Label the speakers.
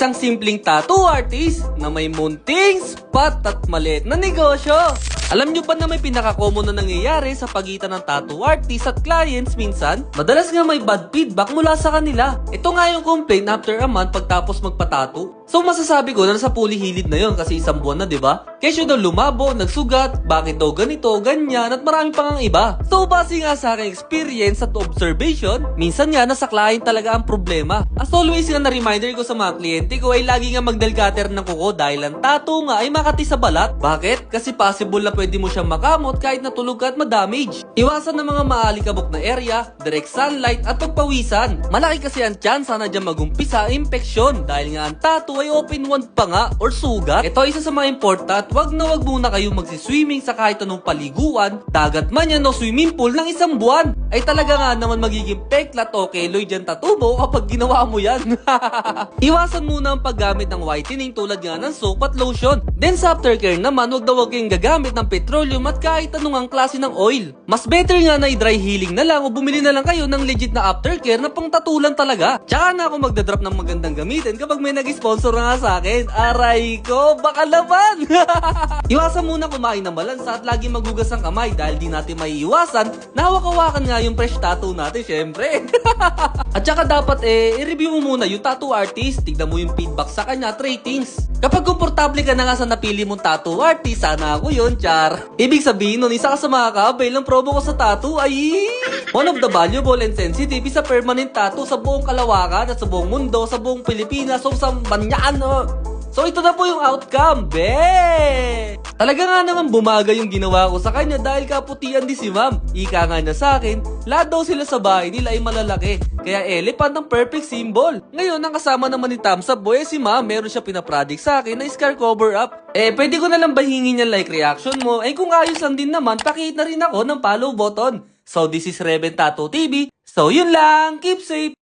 Speaker 1: Isang simpleng tattoo artist na may munting spot at maliit na negosyo. Alam nyo ba na may pinaka-common na nangyayari sa pagitan ng tattoo artist at clients minsan? Madalas nga may bad feedback mula sa kanila. Ito nga yung complaint after a month pagtapos magpa-tattoo. So masasabi ko na nasa pulihilid na yon kasi isang buwan na, diba? Kesyo daw lumabo, nagsugat, bakit daw ganito, ganyan, at marami pang ang iba. So base nga sa aking experience at observation, minsan nga nasa client talaga ang problema. As always nga na reminder ko sa mga kliyente ko ay lagi nga mag-nail cutter ng kuko dahil ang tattoo nga ay makati sa balat. Bakit? Kasi possible na pwede mo siyang makamot kahit natulog ka at madamage. Iwasan ng mga maalikabok na area, direct sunlight at pagpawisan. Malaki kasi ang chance na dyan magumpisa ang infeksyon dahil nga ang tattoo ay open wound pa nga or sugat. Ito isa sa mga important, wag na wag muna kayong magsiswimming sa kahit anong paliguan, dagat man yan o swimming pool ng isang buwan. Ay talaga nga naman magiging peklat o keloid yan tattoo mo kapag ginawa mo yan. Iwasan muna ang paggamit ng whitening tulad nga ng soap at lotion. Then sa aftercare naman, wag na wag kayong gagamit ng petroleum at kahit anong ang klase ng oil. Mas better nga na i-dry healing na lang o bumili na lang kayo ng legit na aftercare na pang tatulan talaga. Tsaka na ako magdadrop ng magandang gamitin kapag may nag-sponsor na nga sa akin. Aray ko, baka laban! Iwasan muna kumain ng malansa at lagi magugas ang kamay dahil di natin maiiwasan na hawak-hawakan nga yung fresh tattoo natin, syempre. At saka dapat i-review mo muna yung tattoo artist, tignan mo yung feedback sa kanya at ratings. Kapag komportable ka na nga sa napili mong tattoo artist, sana ako yun, char. Ibig sabihin nun, isa ka sa mga ka-avail ng promo ko sa tattoo ay one of the valuable and sensitive is a permanent tattoo sa buong kalawakan at sa buong mundo, sa buong Pilipinas, o sa banyan. So ito na po yung outcome, be! Talaga nga naman bumaga yung ginawa ko sa kanya dahil kaputian di si ma'am. Ika nga na sa akin, lahat daw sila sa bahay nila ay malalaki. Kaya elephant ang perfect symbol. Ngayon, ang kasama naman ni Thumbs Up Boy, si ma'am, meron siya pinaproject sa akin na scar cover up. Pwede ko na lang ba hingin yung like reaction mo? Kung ayos lang din naman, pakihit na rin ako ng follow button. So this is Reven Tattoo TV. So yun lang, keep safe!